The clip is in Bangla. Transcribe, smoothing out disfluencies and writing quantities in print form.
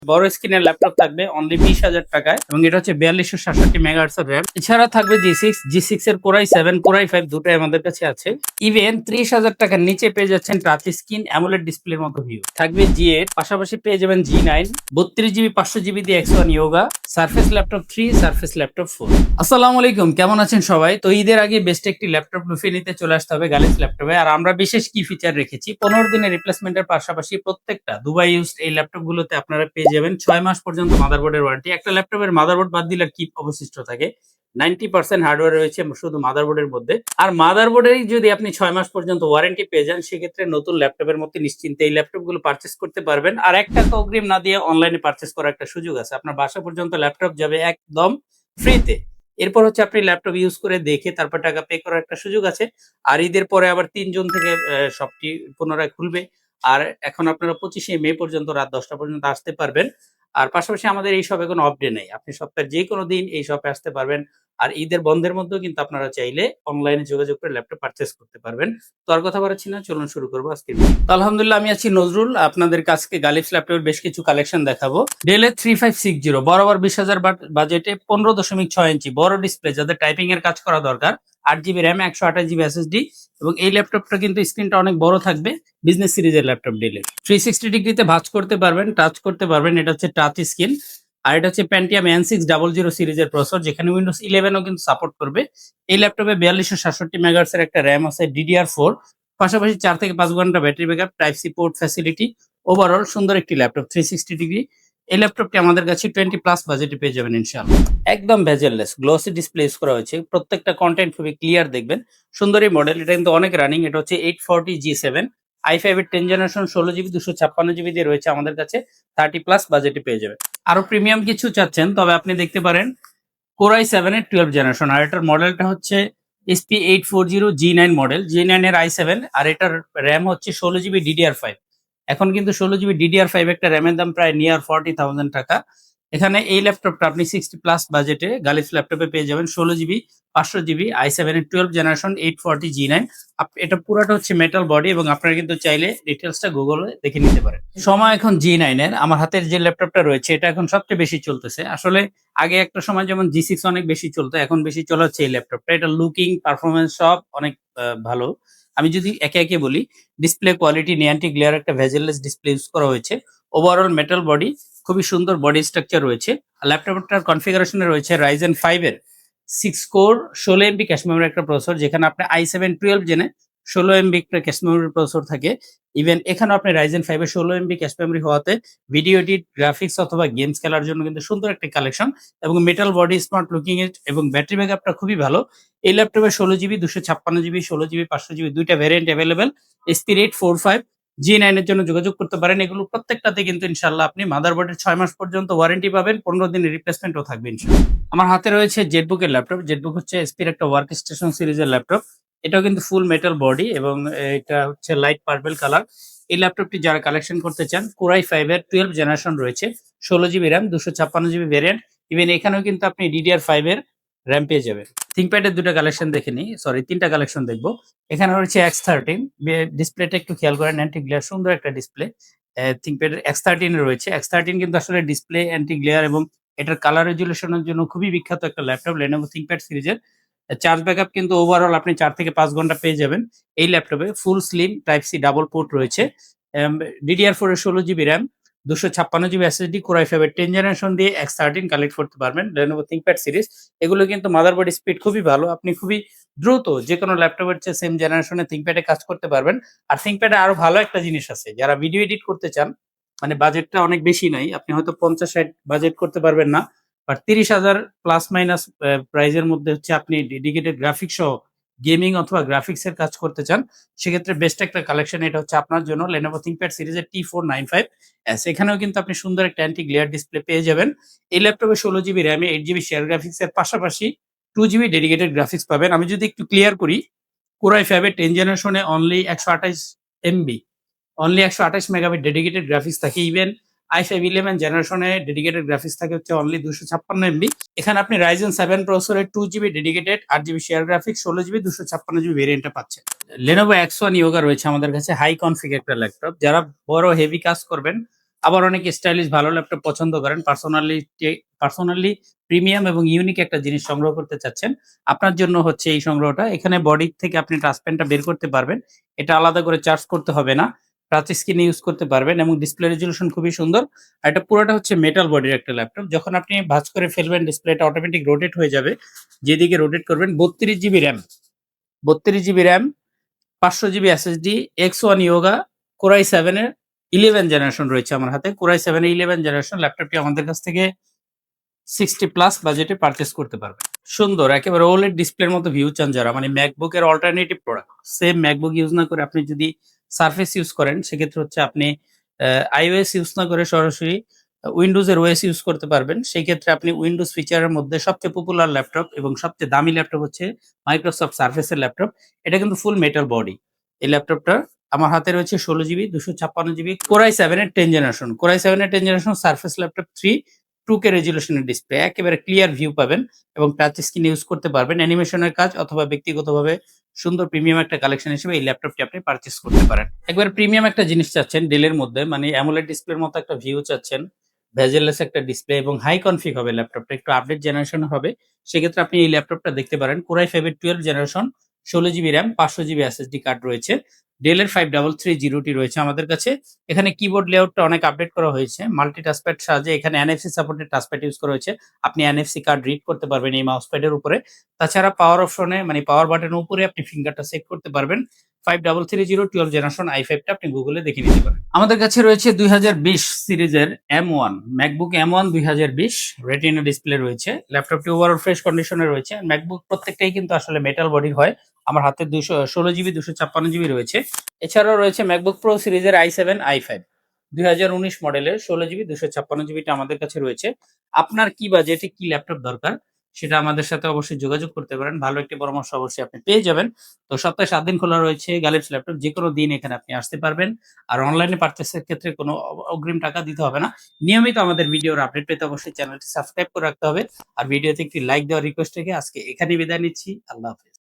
বড় স্ক্রিনের ল্যাপটপ থাকবে অনলি 20,000 টাকায় এবং এটা হচ্ছে 4267 মেগাহার্টজ এর র‍্যাম। এছাড়া থাকবে জি6 এর কোর i7 কোর i5 দুটোই আমাদের কাছে আছে। ইভেন 30,000 টাকার নিচে পেয়ে যাচ্ছেন টাচ স্ক্রিন অ্যামোলেড ডিসপ্লের মতো ভিউ। থাকবে জি8, পাশাপাশি পেয়ে যাবেন জি9, 32GB 500GB দিয়ে X1 yoga, surface laptop 3, surface laptop 4। আসসালামু আলাইকুম, কেমন আছেন সবাই? তো ঈদের আগে বেস্ট একটি ল্যাপটপ লুফিয়ে নিতে চলে আসতে হবে গ্যালাক্সি ল্যাপটপে। আর আমরা বিশেষ কি ফিচার রেখেছি, 15 দিনের রিপ্লেসমেন্টের পাশাপাশি প্রত্যেকটা দুবাই ইউজড এই ল্যাপটপ গুলোতে আপনারা পেয়ে যাবেন 6 মাস পর্যন্ত মাদারবোর্ডের ওয়ারেন্টি। একটা ল্যাপটপের মাদারবোর্ড বাদ দিলে কি অবশিষ্ট থাকে, 90% হার্ডওয়্যার রয়েছে শুধু মাদারবোর্ডের মধ্যে। আর মাদারবোর্ডেরই যদি আপনি 6 মাস পর্যন্ত ওয়ারেন্টি পেয়ে যান, সেক্ষেত্রে নতুন ল্যাপটপের মতো নিশ্চিন্তে এই ল্যাপটপ গুলো পারচেস করতে পারবেন। আর 1 টাকা অগ্রিম না দিয়ে অনলাইনে পারচেস করার একটা সুযোগ আছে। আপনার বাসা পর্যন্ত ল্যাপটপ যাবে একদম ফ্রিতে। এরপর হচ্ছে আপনি ল্যাপটপ ইউজ করে দেখে তারপর টাকা পে করার একটা সুযোগ আছে। আর ঈদের পরে আবার 3 জুন থেকে শপটি পুনরায় খুলবে। আর এখন আপনারা 25শে মে পর্যন্ত রাত 10টা পর্যন্ত আসতে পারবেন। আর পাশাপাশি আমাদের এই শপে কোনো অফ ডে নেই। আপনি সপ্তাহের যেকোনো দিন এই শপে আসতে পারবেন। আর ঈদের বন্ধের মধ্যেও কিন্তু আপনারা চাইলে অনলাইনে যোগাযোগ করে ল্যাপটপ পারচেজ করতে পারবেন। তো আর কথা বাড়াচ্ছি না, চলুন শুরু করবো আজকের ভিডিও। তো আলহামদুলিল্লাহ, আমি আছি নজরুল। আপনাদের আজকে গালিফ ল্যাপটপের বেশ কিছু কালেকশন দেখাবো। ডেল এর 3560 বরাবর 20,000 বাজেটে 15.6 ইঞ্চি বড় ডিসপ্লে, যাদের টাইপিং এর কাজ করা দরকার, 8GB র্যাম, 128GB এসএসডি এবং এই ল্যাপটপটা কিন্তু স্ক্রিনটা অনেক বড় থাকবে। বিজনেস সিরিজের ল্যাপটপ ডেলের 360 ডিগ্রিতে ভাঁজ করতে পারবেন, টাচ করতে পারবেন। এটা হচ্ছে টাচ স্ক্রিন। আর এটা হচ্ছে Pentium N600 সিরিজের প্রসেসর, যেখানে উইন্ডোজ 11ও কিন্তু সাপোর্ট করবে। এই ল্যাপটপে 4267 মেগাহার্টজ এর একটা র‍্যাম আছে, DDR4, পাশাপাশি 4 থেকে 5 ঘন্টা battery backup, type C port facility. Overall সুন্দর একটি ল্যাপটপ 360 ডিগ্রি। এই ল্যাপটপটি আমাদের কাছে 20+ বাজেটে পেয়ে যাবেন ইনশাআল্লাহ। একদম ভেজেললেস গ্লসি ডিসপ্লে ইউজ করা হয়েছে। প্রত্যেকটা কন্টেন্ট খুবই ক্লিয়ার দেখবেন। সুন্দর এই মডেল। এটা কিন্তু অনেক রানিং। এটা হচ্ছে 840G7 i5 এর 10 জেনারেশন 16GB 256GB দিয়ে রয়েছে আমাদের কাছে। 30+ বাজেটে পেয়ে যাবেন। আরো প্রিমিয়াম কিছু চাচ্ছেন তবে আপনি দেখতে পারেন কোর i7 এর 12 জেনারেশন। আর এটার মডেলটা হচ্ছে SP840G9 মডেল, G9 এর i7। আর এটার র্যাম হচ্ছে 16GB DDR5। এখন কিন্তু 16GB DDR5 একটা র্যামের দাম প্রায় নিয়ার 40,000 টাকা। এখানে এই ল্যাপটপটা আপনি 60+ বাজেটে গালিফ ল্যাপটপে পেয়ে যাবেন 16GB 500GB i7 এর 12 জেনারেশন 840G9। এটা পুরাটা হচ্ছে মেটাল বডি এবং আপনারা কিন্তু চাইলে ডিটেলসটা গুগলে দেখে নিতে পারেন। সময় এখন G9 এর। আমার হাতের যে ল্যাপটপটা রয়েছে এটা এখন সবচেয়ে বেশি চলতেছে। আসলে আগে একটা সময় যেমন G6 অনেক বেশি চলতো, এখন বেশি চলা হচ্ছে এই ল্যাপটপটা। এটা লুকিং, পারফরম্যান্স সব অনেক ভালো। আমি যদি একে একে বলি, ডিসপ্লে কোয়ালিটি নিয়ান্টি গ্লেয়ার একটা ভেজেললেস ডিসপ্লে ইউজ করা হয়েছে। ওভারঅল মেটাল বডি, খুবই সুন্দর বডি স্ট্রাকচার রয়েছে। আর ল্যাপটপটার কনফিগারেশনে রয়েছে Ryzen 5 এর 6 কোর 16MB ক্যাশ মেমোরি একটা প্রসেসর, যেখানে আপনি i7 12 জেনে 16MB একটা ক্যাশ মেমোরি প্রসেসর থাকে। ইভেন এখানেও আপনি Ryzen 5 এর 16MB ক্যাশ মেমোরি হওয়াতে ভিডিও এডিট, গ্রাফিক্স অথবা গেমস খেলার জন্য কিন্তু সুন্দর একটা কালেকশন। এবং মেটাল বডি, স্মার্ট লুকিং এর এবং ব্যাটারি ব্যাকআপটা খুবই ভালো। এই ল্যাপটপে 16GB 256GB 16GB 500GB দুইটা ভ্যারিয়েন্ট অ্যাভেলেবেল। SP845 G9 এর জন্য যোগাযোগ করতে পারেন। এগুলো প্রত্যেকটাতে কিন্তু ইনশাআল্লাহ আপনি মাদারবোর্ডের 6 মাস পর্যন্ত ওয়ারেন্টি পাবেন, 15 দিনের রিপ্লেসমেন্টও থাকবে ইনশাআল্লাহ। আমার হাতে রয়েছে জেটবুকের ল্যাপটপ। জেটবুক হচ্ছে এসপির একটা ওয়ার্ক স্টেশন সিরিজের ল্যাপটপ। এটাও কিন্তু ফুল মেটাল বডি এবং এটা হচ্ছে লাইট পার্পল কালার। এই ল্যাপটপটি যারা কালেকশন করতে চান, কোর i5 এর 12 জেনারেশন রয়েছে, 16GB RAM, 256GB variant. Even এখানেও কিন্তু আপনি DDR5 এর র্যাম পেয়ে যাবেন। থিংকপ্যাডের দুটো কালেকশন দেখে নিই, সরি 3টা কালেকশন দেখবো। এখানে রয়েছে X13, ডিসপ্লেটা একটু খেয়াল করেন, অ্যান্টি গ্লেয়ার সুন্দর একটা ডিসপ্লে। থিংকপ্যাডের X13 এ রয়েছে। X13 কিন্তু আসলে ডিসপ্লে, অ্যান্টি গ্লেয়ার এবং এটার কালার রেজুলেশনের জন্য খুবই বিখ্যাত একটা ল্যাপটপ Lenovo ThinkPad সিরিজের। চার্জ ব্যাকআপ কিন্তু ওভারঅল আপনি 4 থেকে 5 ঘন্টা পেয়ে যাবেন এই ল্যাপটপে। Full slim type C double port রয়েছে। DDR4 এর 16GB RAM, 256GB SSD, core i5 এর 10 জেনারেশন দিয়ে X13 কালেক্ট করতে পারবেন Lenovo ThinkPad সিরিজ। এগুলো কিন্তু মাদারবোর্ড স্পিড খুবই ভালো। আপনি খুবই দ্রুত যেকোনো ল্যাপটপের চেয়ে সেম জেনারেশনে ThinkPad-এ কাজ করতে পারবেন। আর ThinkPad-এ আরো ভালো একটা জিনিস আছে, যারা ভিডিও এডিট করতে চান, মানে বাজেটটা অনেক বেশি নাই, আপনি হয়তো 50-60 বাজেট করতে পারবেন না, বাট 30,000 প্লাস মাইনাস প্রাইজের মধ্যে হচ্ছে আপনি ডেডিকেটেড গ্রাফিক্স সহ গেমিং অথবা গ্রাফিক্স এর কাজ করতে চান, সেক্ষেত্রে বেস্ট একটা কালেকশন এটা হচ্ছে আপনার জন্য Lenovo ThinkPad সিরিজের T495S। এখানেও কিন্তু আপনি সুন্দর একটা অ্যান্টি গ্লেয়ার ডিসপ্লে পেয়ে যাবেন। এই ল্যাপটপে 16GB র্যামে 8GB শেয়ার গ্রাফিক্স এর পাশাপাশি 2GB ডেডিকেটেড গ্রাফিক্স পাবেন। আমি যদি একটু ক্লিয়ার করি, কোর i5 এর 10 জেনারেশনে অনলি 128 মেগাবাইট ডেডিকেটেড গ্রাফিক্স থাকে। ইভেন i5 11 জেনারেশনে ডেডিকেটেড গ্রাফিক্স থাকে হচ্ছে অনলি 256MB। এখানে আপনি Ryzen 7 প্রসেসরের 2GB dedicated, 8GB share graphics, 16GB 256GB ভেরিয়েন্টটা পাচ্ছেন। Lenovo X1 ইয়োগা রয়েছে আমাদের কাছে, হাই কনফিগ একটা ল্যাপটপ। যারা বড় হেভি কাজ করবেন, আবার অনেকে স্টাইলিশ ভালো ল্যাপটপ পছন্দ করেন, পার্সোনালি প্রিমিয়াম এবং ইউনিক একটা জিনিস সংগ্রহ করতে চাচ্ছেন, আপনার জন্য হচ্ছে এই সংগ্রহটা। এখানে বডি থেকে আপনি টাচ পেনটা বের করতে পারবেন। এটা আলাদা করে চার্জ করতে হবে না। টাচ স্ক্রিনে ইউজ করতে পারবেন এবং ডিসপ্লে রেজোলিউশন খুবই সুন্দর। আর এটা পুরোটা হচ্ছে মেটাল বডির একটা ল্যাপটপ। যখন আপনি ভাঁজ করে ফেলবেন ডিসপ্লেটা অটোমেটিক রোটেট হয়ে যাবে। যেদিকে রোটেট করবেন 32 GB RAM, 32 GB RAM, 500 GB SSD, X1 Yoga, Core i7 এর 11 জেনারেশন রয়েছে আমার হাতে। Core i7 এর 11 জেনারেশন ল্যাপটপটি আমাদের কাছ থেকে 60 প্লাস বাজেটে পারচেজ করতে পারবেন। সুন্দর একেবারে OLED ডিসপ্লের মতো ভিউ চান যারা, মানে MacBook এর alternative product. Same MacBook use না করে আপনি যদি Surface ইউজ করেন, সেক্ষেত্রে হচ্ছে আপনি iOS ইউজ না করে সরাসরি Windows এর OS ইউজ করতে পারবেন। সেই ক্ষেত্রে আপনি Windows ফিচারের মধ্যে সবচেয়ে পপুলার ল্যাপটপ এবং সবচেয়ে দামি ল্যাপটপ হচ্ছে Microsoft Surface এর ল্যাপটপ। এটা কিন্তু ফুল মেটাল বডি। এই ল্যাপটপটা আমার হাতে রয়েছে 16 জিবি 256 জিবি Core i7 এর 10 জেনারেশন। Core i7 এর 10 জেনারেশন Surface ল্যাপটপ 3 2K রেজোলিউশনের ডিসপ্লে, একেবারে ক্লিয়ার ভিউ পাবেন এবং টাচ স্ক্রিন ইউজ করতে পারবেন। অ্যানিমেশনের কাজ অথবা ব্যক্তিগতভাবে সুন্দর প্রিমিয়াম একটা কালেকশন হিসেবে এই ল্যাপটপটি আপনি পারচেজ করতে পারেন। একবারে প্রিমিয়াম একটা জিনিস চাচ্ছেন ডেলের মধ্যে, মানে অ্যামোলেড ডিসপ্লের মতো একটা ভিউ চাচ্ছেন, বেজেললেস একটা ডিসপ্লে এবং হাই কনফিগ হবে ল্যাপটপটা, একটু আপডেট জেনারেশন হবে। সেক্ষেত্রে আপনি এই ল্যাপটপটা দেখতে পারেন। Core i5 এর 12 generation, 16 GB RAM, 500 GB SSD card রয়েছে। ডেলের 5330 রয়েছে আমাদের কাছে। এখানে কিবোর্ড লেআউটটা অনেক আপডেট করা হয়েছে। মাল্টি টাচপ্যাড সাহায্যে এখানে এনএফসি সাপোর্টেড টাচপ্যাড ইউজ করা হয়েছে। আপনি এনএফসি কার্ড রিড করতে পারবেন এই মাউস প্যাডের উপরে। তাছাড়া পাওয়ার অপশনে, মানে পাওয়ার বাটনের উপরে আপনি ফিঙ্গারটা সেট করতে পারবেন। 5330 12 জেনারেশন i5 টা আপনি গুগলে দেখে নিতে পারেন। আমাদের কাছে রয়েছে 2020 সিরিজের M1 MacBook M1 2020 retina display রয়েছে। ল্যাপটপটি ওভারঅল ফ্রেশ কন্ডিশনে রয়েছে। MacBook প্রত্যেকটাই কিন্তু আসলে মেটাল বডির হয়। আমার হাতে 16 জিবি 256 জিবি রয়েছে। এছাড়াও রয়েছে MacBook Pro সিরিজের i7 i5 2019 মডেলের 16 জিবি 256 জিবিটা আমাদের কাছে রয়েছে। আপনার কি বাজেটে কি ল্যাপটপ দরকার সেটা আমাদের সাথে অবশ্যই যোগাযোগ করতে পারেন। ভালো একটি পরামর্শ অবশ্যই আপনি পেয়ে যাবেন। তো সপ্তাহে 7 দিন খোলা রয়েছে গালিবস ল্যাপটপ। যেকোনো দিন এখানে আপনি আসতে পারবেন। আর অনলাইনে পারচেজের ক্ষেত্রে কোনো অগ্রিম টাকা দিতে হবে না। নিয়মিত আমাদের ভিডিওর আপডেট পেতে অবশ্যই চ্যানেলটি সাবস্ক্রাইব করে রাখতে হবে। আর ভিডিওতে একটি লাইক দেওয়ার রিকোয়েস্ট রেখে আজকে এখানেই বিদায় নিচ্ছি। আল্লাহ হাফেজ।